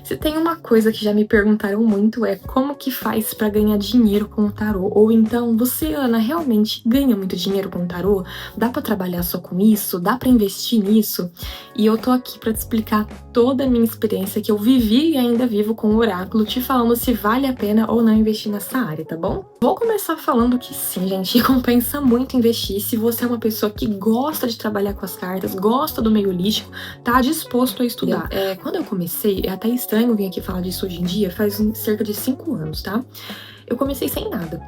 Se tem uma coisa que já me perguntaram muito é como que faz pra ganhar dinheiro com o tarô? Ou então, você, Ana, realmente ganha muito dinheiro com o tarô? Dá pra trabalhar só com isso? Dá pra investir nisso? E eu tô aqui pra te explicar toda a minha experiência que eu vivi e ainda vivo com o oráculo, te falando se vale a pena ou não investir nessa área, tá bom? Vou começar falando que sim, gente, compensa muito investir se você é uma pessoa que gosta de trabalhar com as cartas, gosta do meio holístico, tá disposto a estudar. Quando eu comecei, é até estranho vir aqui falar disso hoje em dia, faz cerca de 5 anos, tá? Eu comecei sem nada.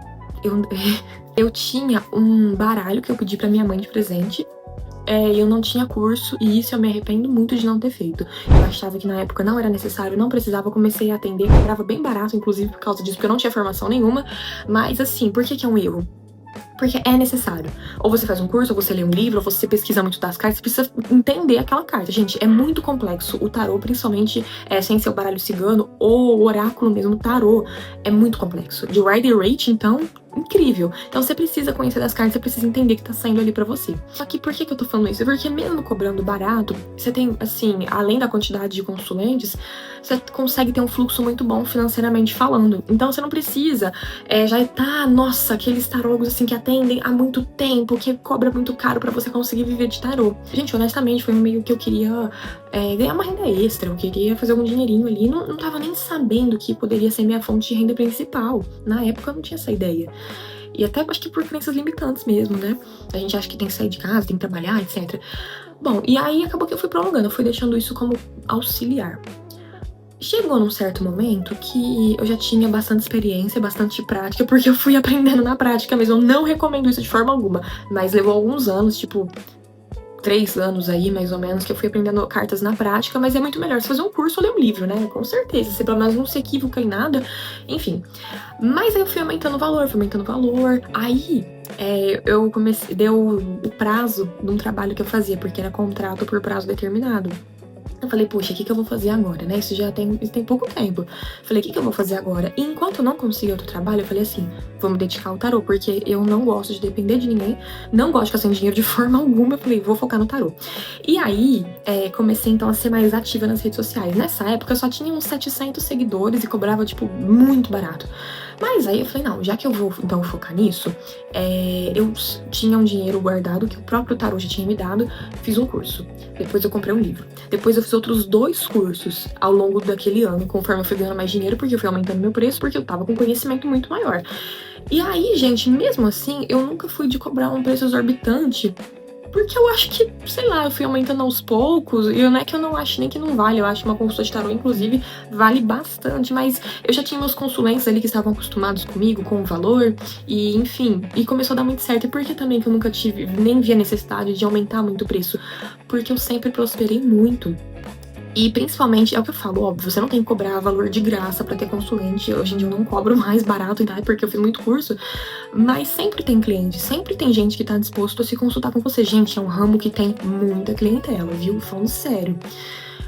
Eu tinha um baralho que eu pedi pra minha mãe de presente. Eu não tinha curso e isso eu me arrependo muito de não ter feito. Eu achava que na época não era necessário, não precisava, eu comecei a atender, cobrava bem barato, inclusive por causa disso, porque eu não tinha formação nenhuma. Mas assim, por que é um erro? Porque é necessário. Ou você faz um curso, ou você lê um livro, ou você pesquisa muito das cartas, você precisa entender aquela carta. Gente, é muito complexo. O tarô, principalmente, sem ser o baralho cigano, ou o oráculo mesmo, o tarô, é muito complexo. De Rider-Waite, então, incrível. Então você precisa conhecer das cartas, você precisa entender que tá saindo ali pra você. Só que por que eu tô falando isso? Porque mesmo cobrando barato, você tem, assim, além da quantidade de consulentes, você consegue ter um fluxo muito bom financeiramente falando. Então você não precisa já tá, nossa, aqueles tarólogos assim que atendem há muito tempo, que cobra muito caro pra você conseguir viver de tarô. Gente, honestamente, foi meio que eu queria ganhar uma renda extra, eu queria fazer algum dinheirinho ali, não tava nem sabendo que poderia ser minha fonte de renda principal. Na época eu não tinha essa ideia. E até acho que por crenças limitantes mesmo, né? A gente acha que tem que sair de casa, tem que trabalhar, etc. Bom, e aí acabou que eu fui prolongando, eu fui deixando isso como auxiliar. Chegou num certo momento que eu já tinha bastante experiência, bastante prática, porque eu fui aprendendo na prática mesmo. Eu não recomendo isso de forma alguma, mas levou alguns anos, tipo 3 anos aí, mais ou menos, que eu fui aprendendo cartas na prática, mas é muito melhor você fazer um curso ou ler um livro, né? Com certeza, você pelo menos não se equivoca em nada, enfim. Mas aí eu fui aumentando o valor, aí eu comecei, deu o prazo de um trabalho que eu fazia, porque era contrato por prazo determinado. Eu falei, poxa, o que eu vou fazer agora, né? Isso tem pouco tempo. Falei, o que eu vou fazer agora? E enquanto eu não conseguia outro trabalho, eu falei assim, vou me dedicar ao tarô, porque eu não gosto de depender de ninguém, não gosto de ficar sem dinheiro de forma alguma. Eu falei, vou focar no tarô. E aí, comecei então a ser mais ativa nas redes sociais. Nessa época, eu só tinha uns 700 seguidores e cobrava, tipo, muito barato. Mas aí eu falei, não, já que eu vou então focar nisso, eu tinha um dinheiro guardado que o próprio tarô já tinha me dado, fiz um curso. Depois eu comprei um livro. Depois eu fiz outros 2 cursos ao longo daquele ano, conforme eu fui ganhando mais dinheiro, porque eu fui aumentando meu preço, porque eu tava com conhecimento muito maior. E aí, gente, mesmo assim, eu nunca fui de cobrar um preço exorbitante, porque eu acho que, sei lá, eu fui aumentando aos poucos, e não é que eu não acho nem que não vale, eu acho que uma consulta de tarô, inclusive, vale bastante, mas eu já tinha meus consulentes ali que estavam acostumados comigo, com o valor, e enfim, e começou a dar muito certo. E por que também que eu nunca tive, nem vi a necessidade de aumentar muito o preço? Porque eu sempre prosperei muito. E principalmente, é o que eu falo, óbvio, você não tem que cobrar valor de graça pra ter consulente. Hoje em dia eu não cobro mais barato, tá? Porque eu fiz muito curso. Mas sempre tem cliente, sempre tem gente que tá disposto a se consultar com você. Gente, é um ramo que tem muita clientela, viu? Falando sério.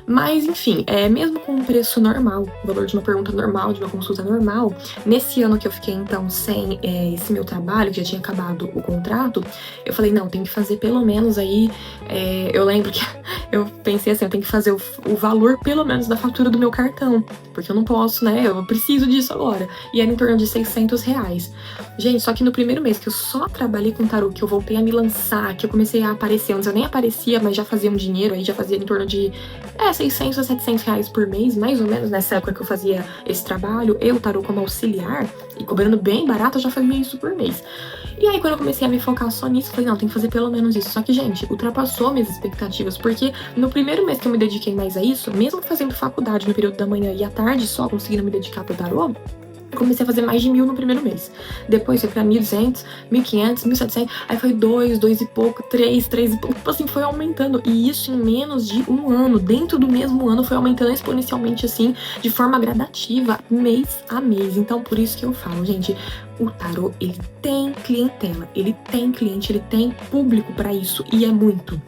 Mas, enfim, mesmo com um preço normal, o valor de uma pergunta normal, de uma consulta normal, nesse ano que eu fiquei, então, sem esse meu trabalho, que já tinha acabado o contrato, eu falei, não, tem que fazer pelo menos aí, eu lembro que eu pensei assim, eu tenho que fazer o valor pelo menos da fatura do meu cartão, porque eu não posso, né, eu preciso disso agora. E era em torno de R$600. Gente, só que no primeiro mês que eu só trabalhei com tarô, que eu voltei a me lançar, que eu comecei a aparecer, antes eu nem aparecia, mas já fazia um dinheiro, aí já fazia em torno de 600 a R$700 por mês, mais ou menos, nessa época que eu fazia esse trabalho, eu, tarô, como auxiliar, e cobrando bem barato, eu já fazia isso por mês. E aí, quando eu comecei a me focar só nisso, eu falei, não, tem que fazer pelo menos isso. Só que, gente, ultrapassou minhas expectativas, porque no primeiro mês que eu me dediquei mais a isso, mesmo fazendo faculdade no período da manhã e à tarde só conseguindo me dedicar pro tarô, eu comecei a fazer mais de 1.000 no primeiro mês. Depois foi pra 1.200, 1.500, 1.700, aí foi 2 e pouco, 3 e pouco, tipo assim, foi aumentando. E isso em menos de um ano, dentro do mesmo ano, foi aumentando exponencialmente assim, de forma gradativa, mês a mês. Então, por isso que eu falo, gente, o tarô, ele tem clientela, ele tem cliente, ele tem público para isso, e é muito.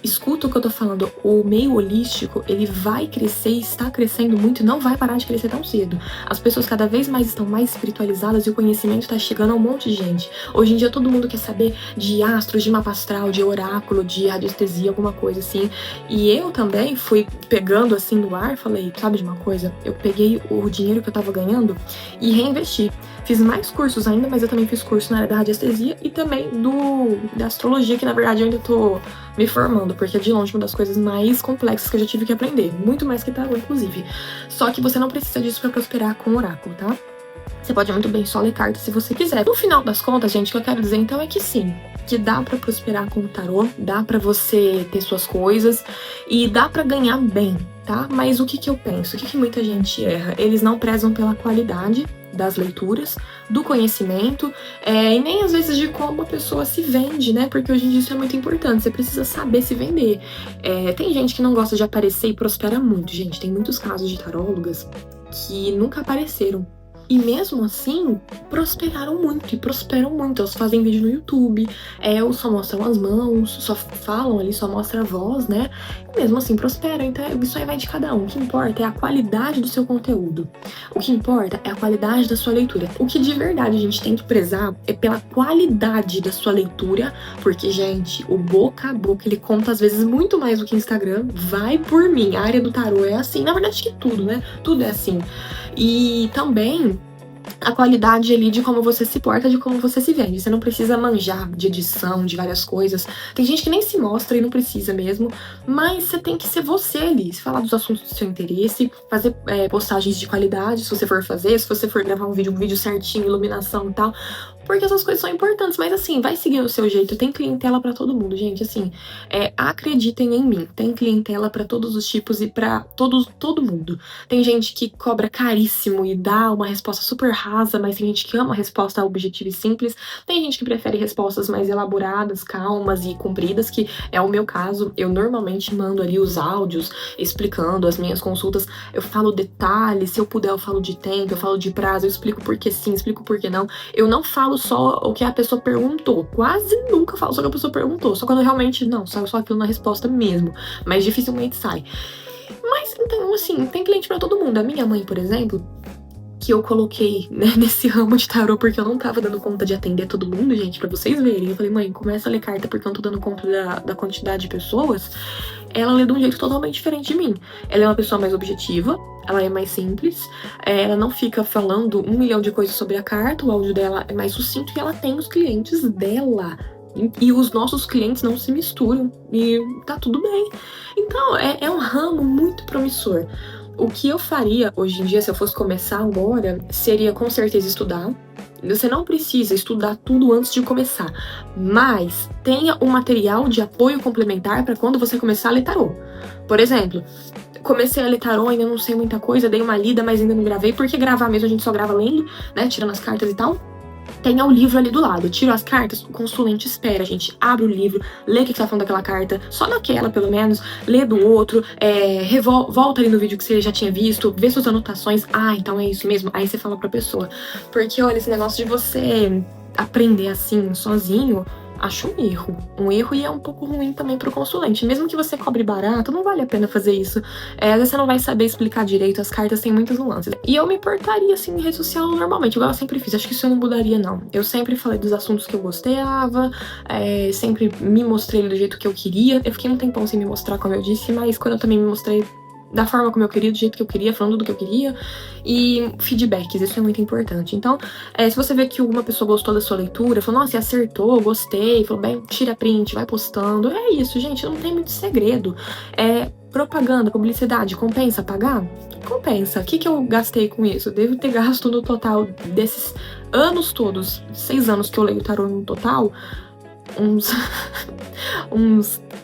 Escuta o que eu tô falando, o meio holístico, ele vai crescer e está crescendo muito e não vai parar de crescer tão cedo. As pessoas cada vez mais estão mais espiritualizadas e o conhecimento tá chegando a um monte de gente. Hoje em dia todo mundo quer saber de astros, de mapa astral, de oráculo, de radiestesia, alguma coisa assim. E eu também fui pegando assim no ar, falei, sabe de uma coisa? Eu peguei o dinheiro que eu tava ganhando e reinvesti. Fiz mais cursos ainda, mas eu também fiz curso na área da radiestesia e também da astrologia, que na verdade eu ainda tô me formando, porque é de longe uma das coisas mais complexas que eu já tive que aprender. Muito mais que tarô, inclusive. Só que você não precisa disso pra prosperar com o oráculo, tá? Você pode muito bem só ler cartas se você quiser. No final das contas, gente, o que eu quero dizer então é que sim, que dá pra prosperar com o tarô, dá pra você ter suas coisas e dá pra ganhar bem, tá? Mas o que que eu penso? O que que muita gente erra? Eles não prezam pela qualidade das leituras, do conhecimento, e nem às vezes de como a pessoa se vende, né? Porque hoje em dia isso é muito importante, você precisa saber se vender. Tem gente que não gosta de aparecer e prospera muito, gente. Tem muitos casos de tarólogas que nunca apareceram. E mesmo assim, prosperaram muito e prosperam muito. Elas fazem vídeo no YouTube, ou só mostram as mãos, só falam ali, só mostra a voz, né? E mesmo assim prosperam. Então isso aí vai de cada um. O que importa é a qualidade do seu conteúdo. O que importa é a qualidade da sua leitura. O que de verdade a gente tem que prezar é pela qualidade da sua leitura, porque, gente, o boca a boca, ele conta às vezes muito mais do que Instagram. Vai por mim. A área do tarô é assim. Na verdade, que tudo, né? Tudo é assim. E também a qualidade ali de como você se porta, de como você se vende. Você não precisa manjar de edição, de várias coisas. Tem gente que nem se mostra e não precisa mesmo, mas você tem que ser você ali, falar dos assuntos do seu interesse, fazer postagens de qualidade, se você for fazer, se você for gravar um vídeo certinho, iluminação e tal, porque essas coisas são importantes, mas assim, vai seguindo o seu jeito. Tem clientela pra todo mundo, gente, assim, acreditem em mim, tem clientela pra todos os tipos e pra todo mundo. Tem gente que cobra caríssimo e dá uma resposta super rasa, mas tem gente que ama a resposta objetiva e simples. Tem gente que prefere respostas mais elaboradas, calmas e compridas, que é o meu caso. Eu normalmente mando ali os áudios explicando as minhas consultas. Eu falo detalhes, se eu puder eu falo de tempo, eu falo de prazo, eu explico por que sim, explico por que não. Eu não falo só o que a pessoa perguntou. Quase nunca falo só o que a pessoa perguntou. Só quando realmente não, sai só aquilo na resposta mesmo. Mas dificilmente sai. Mas, então, assim, tem cliente pra todo mundo. A minha mãe, por exemplo, que eu coloquei, né, nesse ramo de tarô porque eu não tava dando conta de atender todo mundo, gente, pra vocês verem. Eu falei, mãe, começa a ler carta porque eu não tô dando conta da quantidade de pessoas. Ela lê de um jeito totalmente diferente de mim. Ela é uma pessoa mais objetiva, ela é mais simples, ela não fica falando 1 milhão de coisas sobre a carta, o áudio dela é mais sucinto e ela tem os clientes dela. E os nossos clientes não se misturam e tá tudo bem. Então, é um ramo muito promissor. O que eu faria hoje em dia, se eu fosse começar agora, seria com certeza estudar. Você não precisa estudar tudo antes de começar, mas tenha um material de apoio complementar para quando você começar a ler tarô. Por exemplo, comecei a ler tarô, ainda não sei muita coisa, dei uma lida, mas ainda não gravei, porque gravar mesmo a gente só grava lendo, né, tirando as cartas e tal. Tenha o livro ali do lado, tira as cartas, o consulente espera, a gente abre o livro, lê o que tá falando daquela carta, só naquela pelo menos, lê do outro, volta ali no vídeo que você já tinha visto, vê suas anotações, então é isso mesmo, aí você fala pra pessoa. Porque olha, esse negócio de você aprender assim, sozinho, acho um erro e é um pouco ruim também pro consulente. Mesmo que você cobre barato, não vale a pena fazer isso. Às vezes você não vai saber explicar direito, as cartas têm muitas nuances. E eu me portaria assim em rede social normalmente, igual eu sempre fiz. Acho que isso eu não mudaria, não. Eu sempre falei dos assuntos que eu gostava, sempre me mostrei do jeito que eu queria. Eu fiquei um tempão sem me mostrar, como eu disse, mas quando eu também me mostrei da forma como eu queria, do jeito que eu queria, falando do que eu queria, e feedbacks, isso é muito importante. Então, se você vê que alguma pessoa gostou da sua leitura, falou, nossa, você acertou, gostei, falou, bem, tira print, vai postando, é isso, gente, não tem muito segredo. Propaganda, publicidade, compensa pagar? Compensa. O que eu gastei com isso? Eu devo ter gasto no total desses anos todos, 6 anos que eu leio tarô no total, uns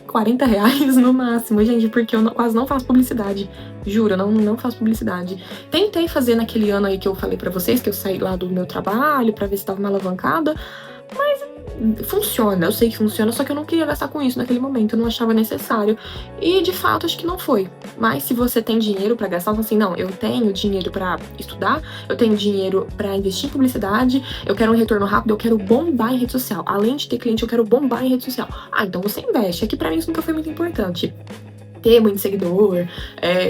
40 reais no máximo, gente, porque eu quase não faço publicidade. Juro, não faço publicidade. Tentei fazer naquele ano aí que eu falei pra vocês, que eu saí lá do meu trabalho pra ver se tava uma alavancada, mas funciona, eu sei que funciona, só que eu não queria gastar com isso naquele momento, eu não achava necessário. E de fato, acho que não foi. Mas se você tem dinheiro pra gastar, assim, não, eu tenho dinheiro pra estudar, eu tenho dinheiro pra investir em publicidade, eu quero um retorno rápido, eu quero bombar em rede social. Além de ter cliente, eu quero bombar em rede social. Ah, então você investe. É que pra mim isso nunca foi muito importante. Ter muito seguidor,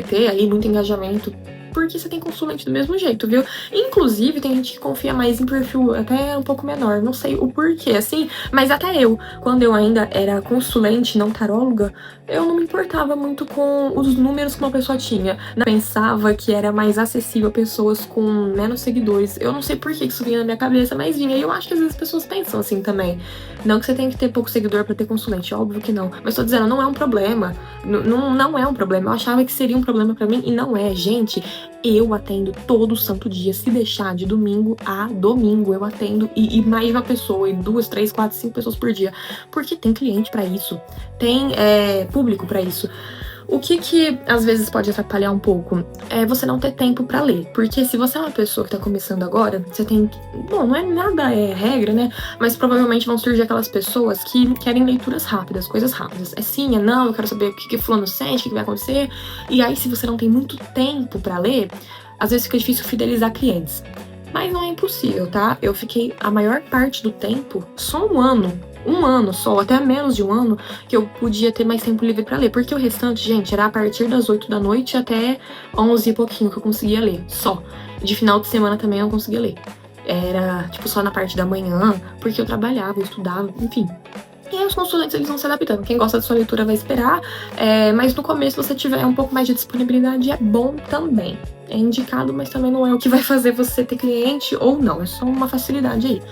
ter aí muito engajamento, porque você tem consulente do mesmo jeito, viu? Inclusive, tem gente que confia mais em perfil até um pouco menor, não sei o porquê, assim, mas até eu, quando eu ainda era consulente, não taróloga, eu não me importava muito com os números que uma pessoa tinha. Eu pensava que era mais acessível a pessoas com menos seguidores. Eu não sei por que isso vinha na minha cabeça, mas vinha. E eu acho que às vezes as pessoas pensam assim também. Não que você tem que ter pouco seguidor pra ter consulente, óbvio que não. Mas tô dizendo, não é um problema. Não é um problema. Eu achava que seria um problema pra mim e não é, gente. Eu atendo todo santo dia, se deixar de domingo a domingo, eu atendo e mais de uma pessoa, e 2, 3, 4, 5 pessoas por dia, porque tem cliente pra isso, tem público pra isso. O que às vezes pode atrapalhar um pouco é você não ter tempo pra ler, porque se você é uma pessoa que tá começando agora, você tem que... Bom, não é nada regra, né? Mas provavelmente vão surgir aquelas pessoas que querem leituras rápidas, coisas rápidas. É sim, é não, eu quero saber o que fulano sente, o que vai acontecer. E aí, se você não tem muito tempo pra ler, às vezes fica difícil fidelizar clientes. Mas não é impossível, tá? Eu fiquei a maior parte do tempo, só um ano só, até menos de um ano, que eu podia ter mais tempo livre pra ler. Porque o restante, gente, era a partir das 8 da noite até 11 e pouquinho que eu conseguia ler, só. De final de semana também eu não conseguia ler. Era, tipo, só na parte da manhã, porque eu trabalhava, eu estudava, enfim. E aí os consulentes, eles vão se adaptando. Quem gosta da sua leitura vai esperar, mas no começo, se você tiver um pouco mais de disponibilidade, é bom também. É indicado, mas também não é o que vai fazer você ter cliente ou não. É só uma facilidade aí.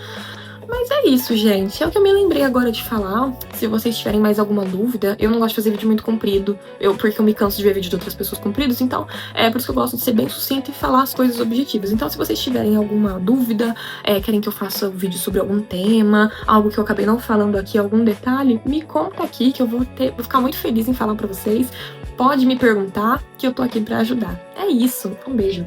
Mas é isso, gente. É o que eu me lembrei agora de falar. Se vocês tiverem mais alguma dúvida, eu não gosto de fazer vídeo muito comprido, porque eu me canso de ver vídeo de outras pessoas compridos, então é por isso que eu gosto de ser bem sucinta e falar as coisas objetivas. Então, se vocês tiverem alguma dúvida, querem que eu faça um vídeo sobre algum tema, algo que eu acabei não falando aqui, algum detalhe, me conta aqui que eu vou ficar muito feliz em falar pra vocês. Pode me perguntar que eu tô aqui pra ajudar. É isso. Um beijo.